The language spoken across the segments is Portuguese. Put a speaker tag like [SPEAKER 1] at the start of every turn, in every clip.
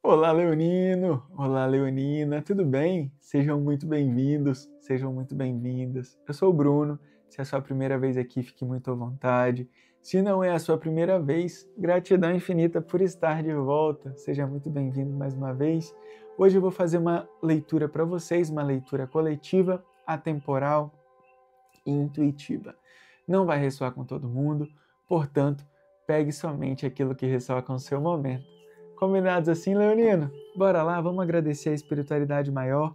[SPEAKER 1] Olá, Leonino! Olá, Leonina! Tudo bem? Sejam muito bem-vindos, sejam muito bem-vindas. Eu sou o Bruno. Se é a sua primeira vez aqui, fique muito à vontade. Se não é a sua primeira vez, gratidão infinita por estar de volta. Seja muito bem-vindo mais uma vez. Hoje eu vou fazer uma leitura para vocês, uma leitura coletiva, atemporal e intuitiva. Não vai ressoar com todo mundo, portanto, pegue somente aquilo que ressoa com o seu momento. Combinados assim, Leonino? Bora lá, vamos agradecer a espiritualidade maior.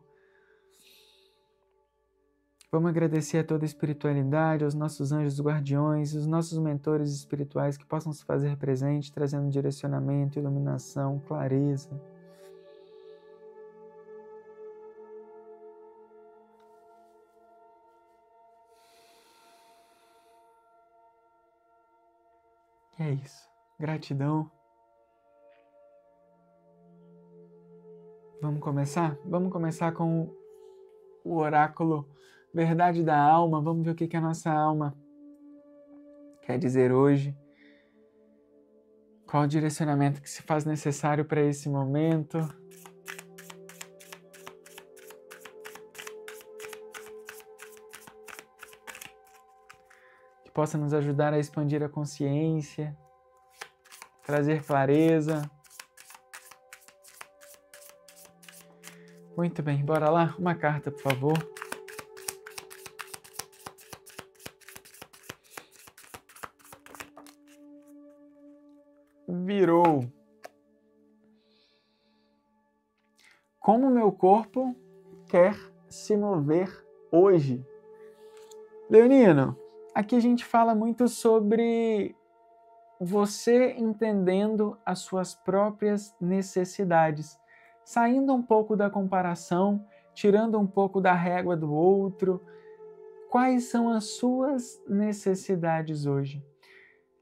[SPEAKER 1] Vamos agradecer a toda a espiritualidade, aos nossos anjos guardiões, os nossos mentores espirituais que possam se fazer presente, trazendo direcionamento, iluminação, clareza. E é isso. Gratidão. Vamos começar? Vamos começar com o oráculo Verdade da Alma. Vamos ver o que a nossa alma quer dizer hoje. Qual o direcionamento que se faz necessário para esse momento. Que possa nos ajudar a expandir a consciência, trazer clareza. Muito bem, bora lá? Uma carta, por favor. Virou. Como meu corpo quer se mover hoje? Leonino, aqui a gente fala muito sobre você entendendo as suas próprias necessidades, saindo um pouco da comparação, tirando um pouco da régua do outro. Quais são as suas necessidades hoje?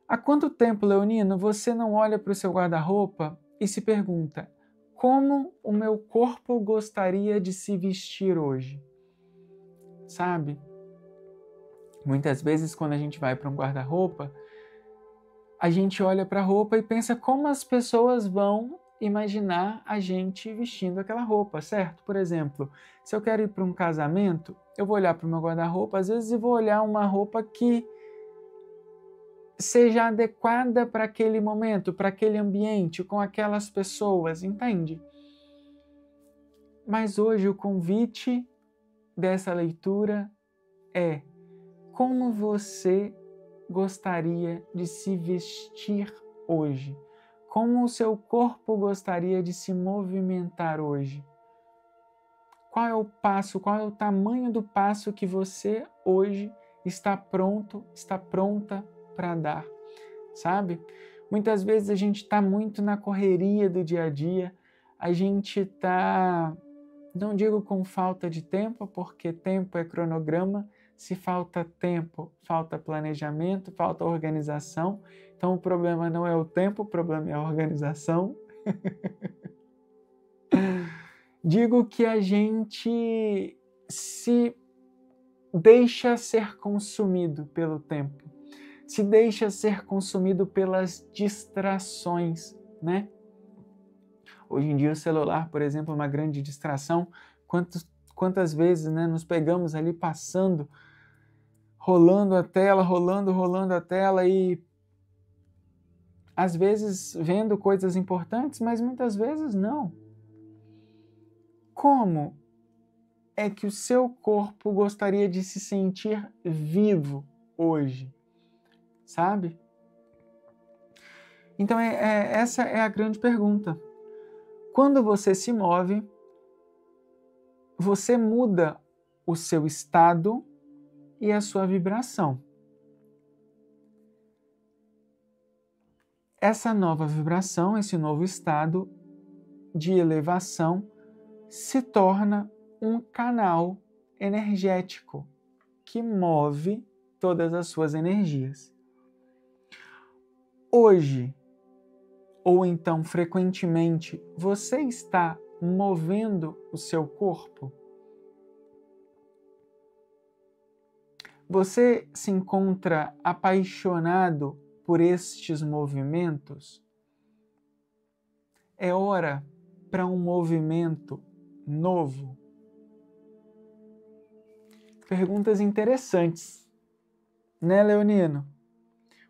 [SPEAKER 1] Há quanto tempo, Leonino, você não olha para o seu guarda-roupa e se pergunta: como o meu corpo gostaria de se vestir hoje? Sabe? Muitas vezes, quando a gente vai para um guarda-roupa, a gente olha para a roupa e pensa como as pessoas vão imaginar a gente vestindo aquela roupa, certo? Por exemplo, se eu quero ir para um casamento, eu vou olhar para o meu guarda-roupa, às vezes, e vou olhar uma roupa que seja adequada para aquele momento, para aquele ambiente, com aquelas pessoas, entende? Mas hoje o convite dessa leitura é: como você gostaria de se vestir hoje? Como o seu corpo gostaria de se movimentar hoje? Qual é o passo, qual é o tamanho do passo que você hoje está pronto, está pronta para dar? Sabe? Muitas vezes a gente está muito na correria do dia a dia, a gente está, não digo com falta de tempo, porque tempo é cronograma. Se falta tempo, falta planejamento, falta organização. Então o problema não é o tempo, o problema é a organização. Digo que a gente se deixa ser consumido pelo tempo, se deixa ser consumido pelas distrações, né? Hoje em dia o celular, por exemplo, é uma grande distração. Quantas vezes, né, nos pegamos ali passando, rolando a tela, rolando a tela e às vezes vendo coisas importantes, mas muitas vezes não. Como é que o seu corpo gostaria de se sentir vivo hoje? Sabe? Então essa é a grande pergunta. Quando você se move, você muda o seu estado e a sua vibração. Essa nova vibração, esse novo estado de elevação se torna um canal energético que move todas as suas energias. Hoje, ou então frequentemente, você está movendo o seu corpo? Você se encontra apaixonado por estes movimentos? É hora para um movimento novo? Perguntas interessantes, né, Leonino?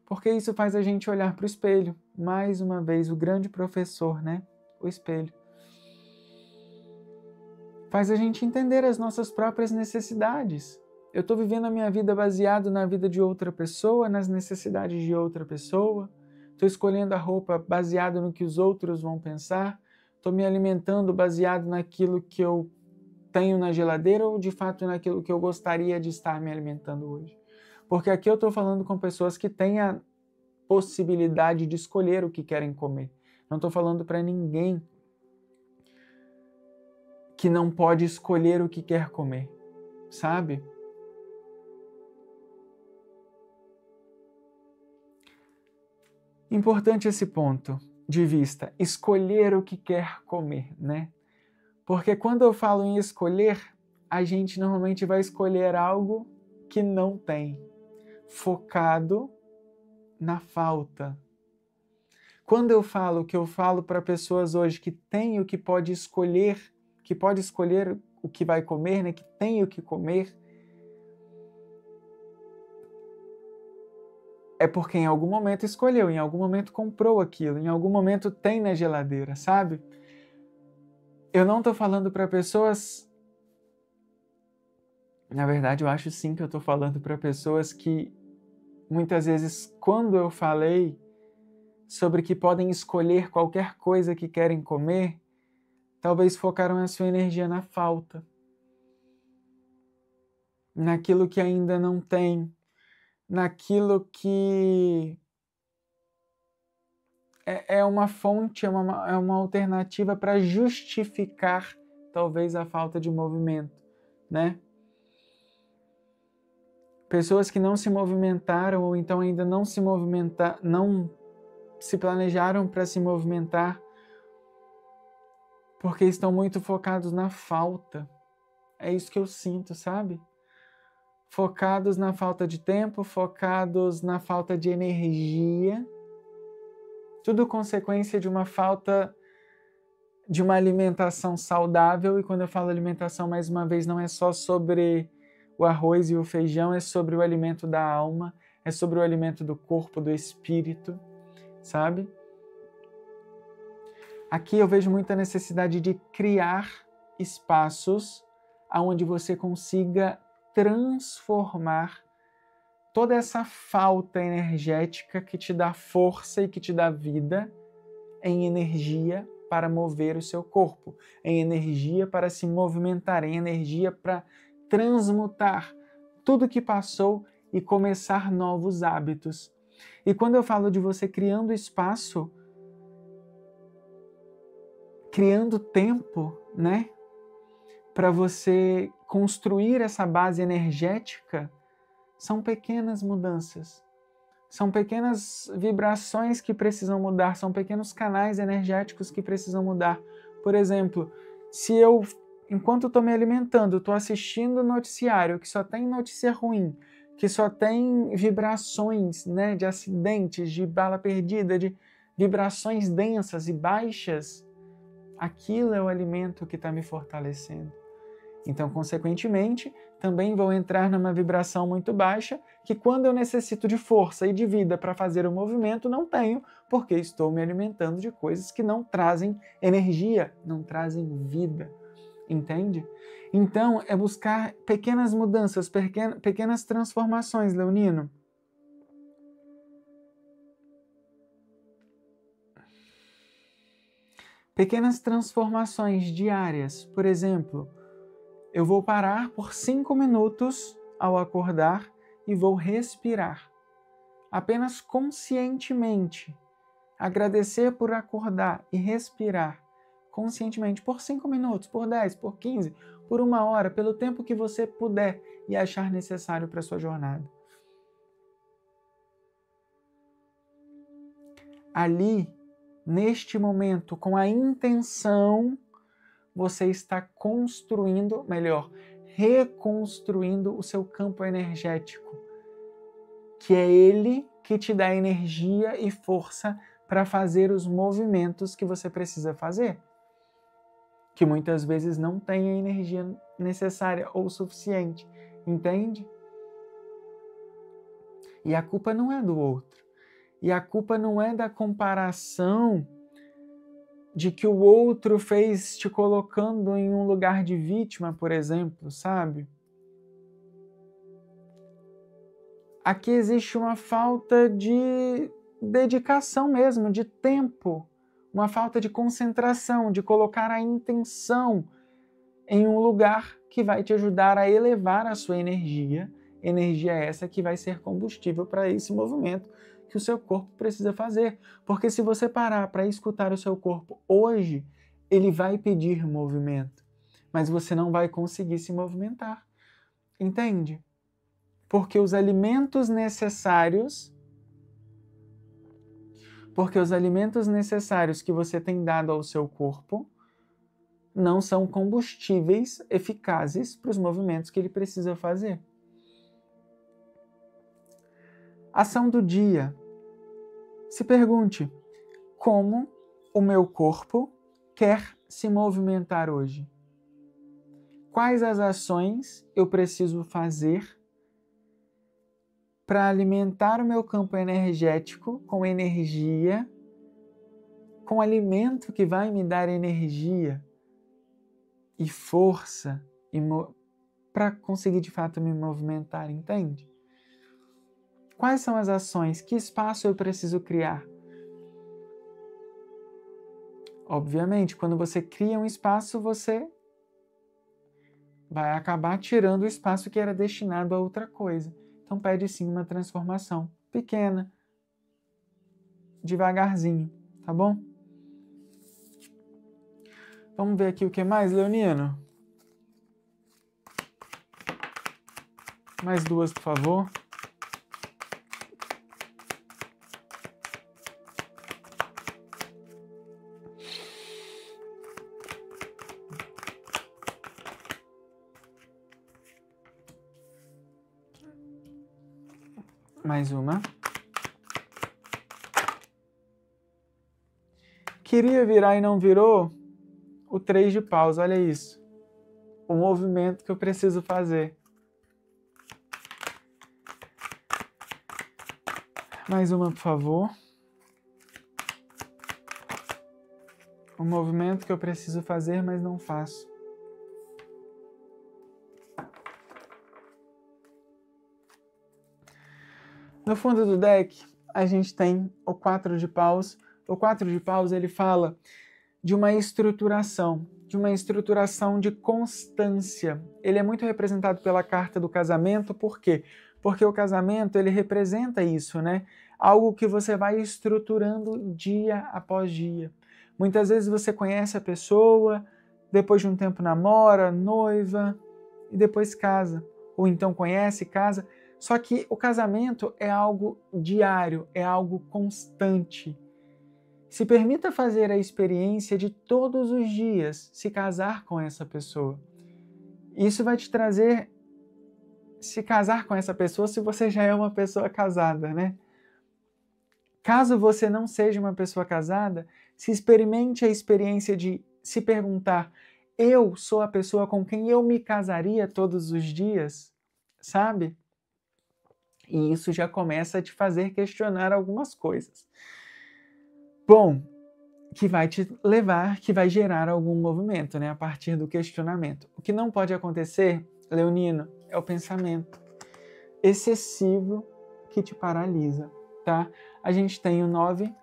[SPEAKER 1] Porque isso faz a gente olhar para o espelho. Mais uma vez, o grande professor, né? O espelho. Faz a gente entender as nossas próprias necessidades. Eu estou vivendo a minha vida baseado na vida de outra pessoa, nas necessidades de outra pessoa. Estou escolhendo a roupa baseado no que os outros vão pensar. Estou me alimentando baseado naquilo que eu tenho na geladeira ou de fato naquilo que eu gostaria de estar me alimentando hoje. Porque aqui eu estou falando com pessoas que têm a possibilidade de escolher o que querem comer. Não estou falando para ninguém que não pode escolher o que quer comer, sabe? Importante esse ponto de vista, escolher o que quer comer, né? Porque quando eu falo em escolher, a gente normalmente vai escolher algo que não tem, focado na falta. Quando eu falo que eu falo para pessoas hoje que tem o que pode escolher o que vai comer, né? Que tem o que comer, é porque em algum momento escolheu, em algum momento comprou aquilo, em algum momento tem na geladeira, sabe? Eu não estou falando para pessoas... Na verdade, eu acho sim que eu estou falando para pessoas que muitas vezes, quando eu falei sobre que podem escolher qualquer coisa que querem comer, talvez focaram a sua energia na falta, naquilo que ainda não tem, naquilo que é uma fonte, é uma alternativa para justificar talvez a falta de movimento, né? Pessoas que não se movimentaram ou então ainda não se planejaram para se movimentar porque estão muito focados na falta. É isso que eu sinto, sabe? Focados na falta de tempo, focados na falta de energia. Tudo consequência de uma falta de uma alimentação saudável. E quando eu falo alimentação, mais uma vez, não é só sobre o arroz e o feijão, é sobre o alimento da alma, é sobre o alimento do corpo, do espírito, sabe? Aqui eu vejo muita necessidade de criar espaços onde você consiga transformar toda essa falta energética que te dá força e que te dá vida em energia para mover o seu corpo, em energia para se movimentar, em energia para transmutar tudo que passou e começar novos hábitos. E quando eu falo de você criando espaço, criando tempo, né, para você construir essa base energética, são pequenas mudanças. São pequenas vibrações que precisam mudar, são pequenos canais energéticos que precisam mudar. Por exemplo, se eu, enquanto estou me alimentando, estou assistindo o noticiário que só tem notícia ruim, que só tem vibrações, né, de acidentes, de bala perdida, de vibrações densas e baixas, aquilo é o alimento que está me fortalecendo. Então, consequentemente, também vou entrar numa vibração muito baixa, que quando eu necessito de força e de vida para fazer o movimento, não tenho, porque estou me alimentando de coisas que não trazem energia, não trazem vida. Entende? Então, é buscar pequenas mudanças, pequenas transformações, Leonino. Pequenas transformações diárias. Por exemplo, eu vou parar por 5 minutos ao acordar e vou respirar. Apenas conscientemente. Agradecer por acordar e respirar conscientemente por 5 minutos, por 10, por 15, por 1 hora, pelo tempo que você puder e achar necessário para a sua jornada. Ali, neste momento, com a intenção, você está construindo, melhor, reconstruindo o seu campo energético, que é ele que te dá energia e força para fazer os movimentos que você precisa fazer. que muitas vezes não tem a energia necessária ou suficiente, entende? E a culpa não é do outro. E a culpa não é da comparação de que o outro fez te colocando em um lugar de vítima, por exemplo, sabe? Aqui existe uma falta de dedicação mesmo, de tempo, uma falta de concentração, de colocar a intenção em um lugar que vai te ajudar a elevar a sua energia essa que vai ser combustível para esse movimento que o seu corpo precisa fazer. Porque se você parar para escutar o seu corpo hoje, ele vai pedir movimento, mas você não vai conseguir se movimentar. Entende? Porque os alimentos necessários que você tem dado ao seu corpo não são combustíveis eficazes para os movimentos que ele precisa fazer. Ação do dia. Se pergunte: como o meu corpo quer se movimentar hoje? Quais as ações eu preciso fazer para alimentar o meu campo energético com energia, com alimento que vai me dar energia e força para conseguir de fato me movimentar, entende? Quais são as ações? Que espaço eu preciso criar? Obviamente, quando você cria um espaço, você vai acabar tirando o espaço que era destinado a outra coisa. Então pede sim uma transformação pequena, devagarzinho, tá bom? Vamos ver aqui o que mais, Leonino? Mais duas, por favor. Mais uma. Queria virar e não virou? O 3 de paus, olha isso. O movimento que eu preciso fazer. Mais uma, por favor. O movimento que eu preciso fazer, mas não faço. No fundo do deck, a gente tem o 4 de paus. O 4 de paus, ele fala de uma estruturação de constância. Ele é muito representado pela carta do casamento, por quê? Porque o casamento, ele representa isso, né? Algo que você vai estruturando dia após dia. Muitas vezes você conhece a pessoa, depois de um tempo namora, noiva, e depois casa. Ou então conhece, casa. Só que o casamento é algo diário, é algo constante. Se permita fazer a experiência de todos os dias se casar com essa pessoa. Isso vai te trazer se casar com essa pessoa se você já é uma pessoa casada, né? Caso você não seja uma pessoa casada, se experimente a experiência de se perguntar: eu sou a pessoa com quem eu me casaria todos os dias? Sabe? E isso já começa a te fazer questionar algumas coisas. Bom, que vai te levar, que vai gerar algum movimento, né? A partir do questionamento. O que não pode acontecer, Leonino, é o pensamento excessivo que te paralisa, tá? A gente tem o 9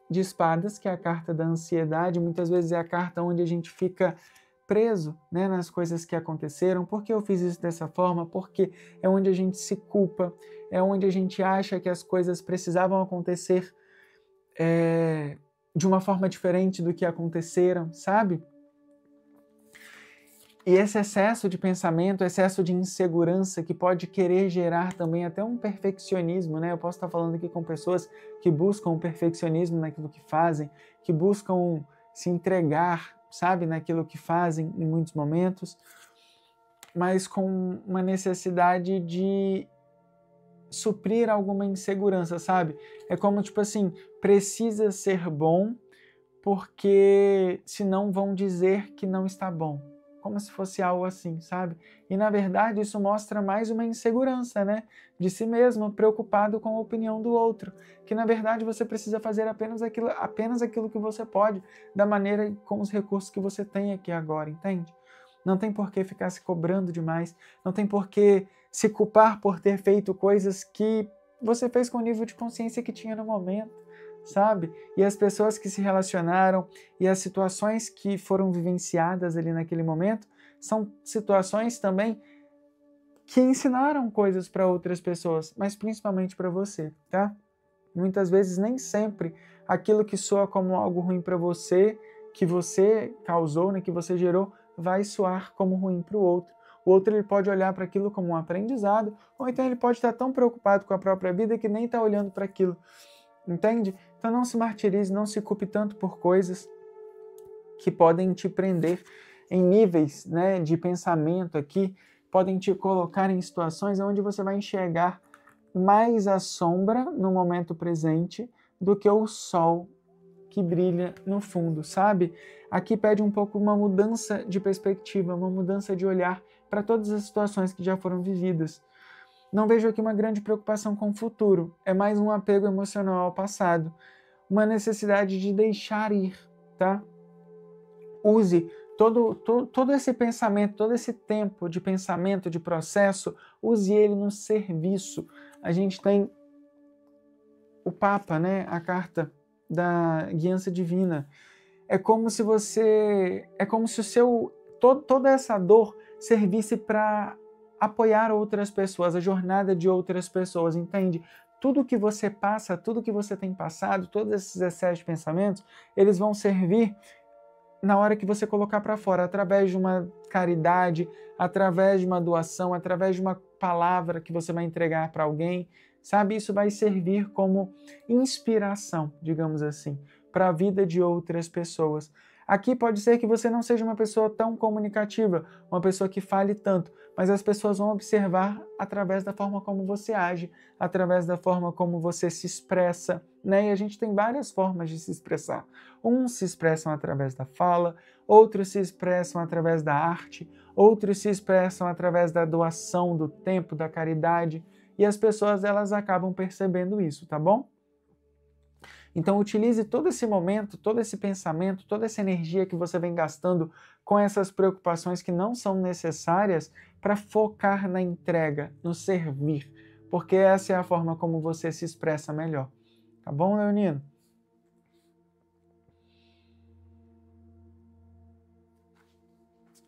[SPEAKER 1] de espadas, que é a carta da ansiedade. Muitas vezes é a carta onde a gente fica preso, né, nas coisas que aconteceram. Por que eu fiz isso dessa forma? Porque é onde a gente se culpa, é onde a gente acha que as coisas precisavam acontecer de uma forma diferente do que aconteceram, sabe? E esse excesso de pensamento, excesso de insegurança que pode querer gerar também até um perfeccionismo, né? Eu posso estar falando aqui com pessoas que buscam o perfeccionismo naquilo que fazem, que buscam se entregar, sabe, naquilo que fazem em muitos momentos, mas com uma necessidade de suprir alguma insegurança, sabe? É como, tipo assim, precisa ser bom porque senão vão dizer que não está bom. Como se fosse algo assim, sabe? E na verdade isso mostra mais uma insegurança, né? De si mesmo, preocupado com a opinião do outro. Que na verdade você precisa fazer apenas aquilo que você pode, da maneira e com os recursos que você tem aqui agora, entende? Não tem por que ficar se cobrando demais, não tem por que se culpar por ter feito coisas que você fez com o nível de consciência que tinha no momento, sabe? E as pessoas que se relacionaram e as situações que foram vivenciadas ali naquele momento são situações também que ensinaram coisas para outras pessoas, mas principalmente para você, tá? Muitas vezes nem sempre aquilo que soa como algo ruim para você, que você causou, né, que você gerou, vai soar como ruim para o outro. O outro ele pode olhar para aquilo como um aprendizado, ou então ele pode estar tão preocupado com a própria vida que nem está olhando para aquilo. Entende? Então não se martirize, não se culpe tanto por coisas que podem te prender em níveis, né, de pensamento aqui, podem te colocar em situações onde você vai enxergar mais a sombra no momento presente do que o sol que brilha no fundo, sabe? Aqui pede um pouco uma mudança de perspectiva, uma mudança de olhar para todas as situações que já foram vividas. Não vejo aqui uma grande preocupação com o futuro, é mais um apego emocional ao passado, uma necessidade de deixar ir, tá? Use todo esse pensamento, todo esse tempo de pensamento, de processo, use ele no serviço. A gente tem o Papa, né? A carta da guiança divina. É como se toda essa dor servisse para apoiar outras pessoas, a jornada de outras pessoas, entende? Tudo que você passa, tudo que você tem passado, todos esses excessos de pensamentos, eles vão servir na hora que você colocar para fora, através de uma caridade, através de uma doação, através de uma palavra que você vai entregar para alguém, sabe? Isso vai servir como inspiração, digamos assim, para a vida de outras pessoas. Aqui pode ser que você não seja uma pessoa tão comunicativa, uma pessoa que fale tanto, mas as pessoas vão observar através da forma como você age, através da forma como você se expressa, né? E a gente tem várias formas de se expressar. Uns se expressam através da fala, outros se expressam através da arte, outros se expressam através da doação do tempo, da caridade, e as pessoas elas acabam percebendo isso, tá bom? Então utilize todo esse momento, todo esse pensamento, toda essa energia que você vem gastando com essas preocupações que não são necessárias para focar na entrega, no servir, porque essa é a forma como você se expressa melhor. Tá bom, Leonino?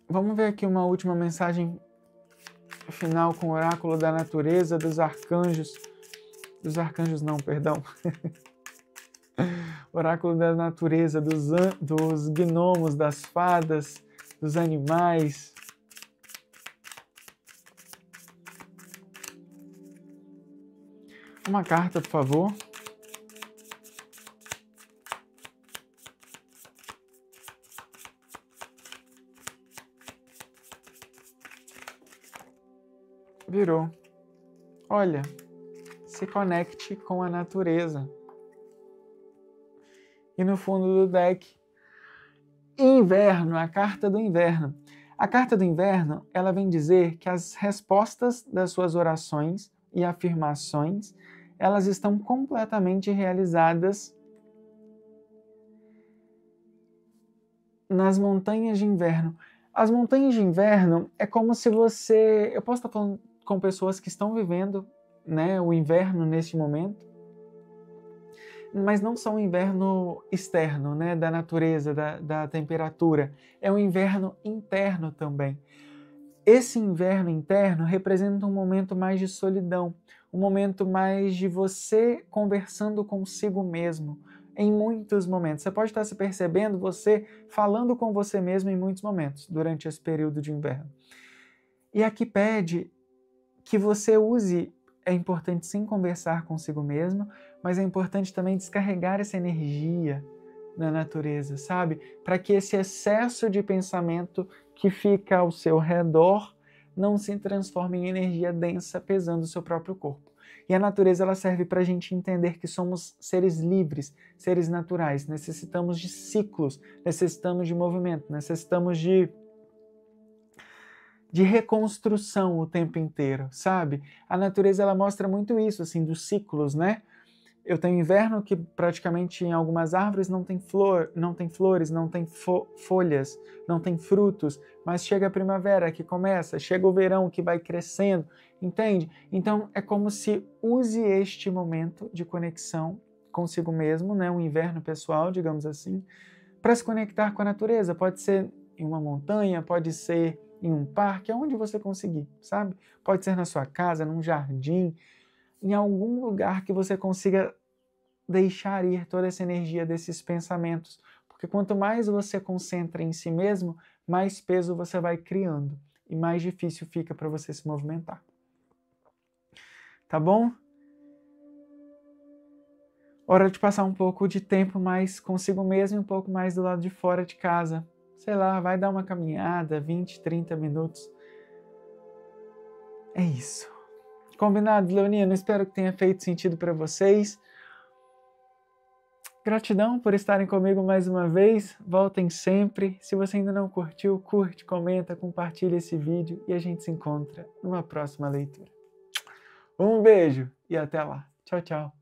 [SPEAKER 1] Vamos ver aqui uma última mensagem final com o oráculo da natureza, dos arcanjos não, perdão. Oráculo da natureza, dos gnomos, das fadas, dos animais. Uma carta, por favor. Virou. Olha, se conecte com a natureza. E no fundo do deck, inverno, a carta do inverno. A carta do inverno, ela vem dizer que as respostas das suas orações e afirmações, elas estão completamente realizadas nas montanhas de inverno. As montanhas de inverno é como se você... Eu posso estar falando com pessoas que estão vivendo, né, o inverno neste momento, mas não só um inverno externo, né, da natureza, da temperatura. É um inverno interno também. Esse inverno interno representa um momento mais de solidão, um momento mais de você conversando consigo mesmo, em muitos momentos. Você pode estar se percebendo você falando com você mesmo em muitos momentos, durante esse período de inverno. E aqui pede que você use... É importante sim conversar consigo mesmo, mas é importante também descarregar essa energia na natureza, sabe? Para que esse excesso de pensamento que fica ao seu redor não se transforme em energia densa pesando o seu próprio corpo. E a natureza ela serve para a gente entender que somos seres livres, seres naturais. Necessitamos de ciclos, necessitamos de movimento, necessitamos de reconstrução o tempo inteiro, sabe? A natureza ela mostra muito isso, assim, dos ciclos, né? Eu tenho inverno que praticamente em algumas árvores não tem flor, não tem flores, não tem folhas, não tem frutos, mas chega a primavera que começa, chega o verão que vai crescendo, entende? Então é como se use este momento de conexão consigo mesmo, né, um inverno pessoal, digamos assim, para se conectar com a natureza. Pode ser em uma montanha, pode ser em um parque, aonde você conseguir, sabe? Pode ser na sua casa, num jardim, em algum lugar que você consiga deixar ir toda essa energia desses pensamentos. Porque quanto mais você concentra em si mesmo, mais peso você vai criando e mais difícil fica para você se movimentar. Tá bom? Hora de passar um pouco de tempo mais consigo mesmo e um pouco mais do lado de fora de casa. Sei lá, vai dar uma caminhada, 20, 30 minutos. É isso. Combinado, Leonino? Espero que tenha feito sentido para vocês. Gratidão por estarem comigo mais uma vez. Voltem sempre. Se você ainda não curtiu, curte, comenta, compartilha esse vídeo e a gente se encontra numa próxima leitura. Um beijo e até lá. Tchau, tchau.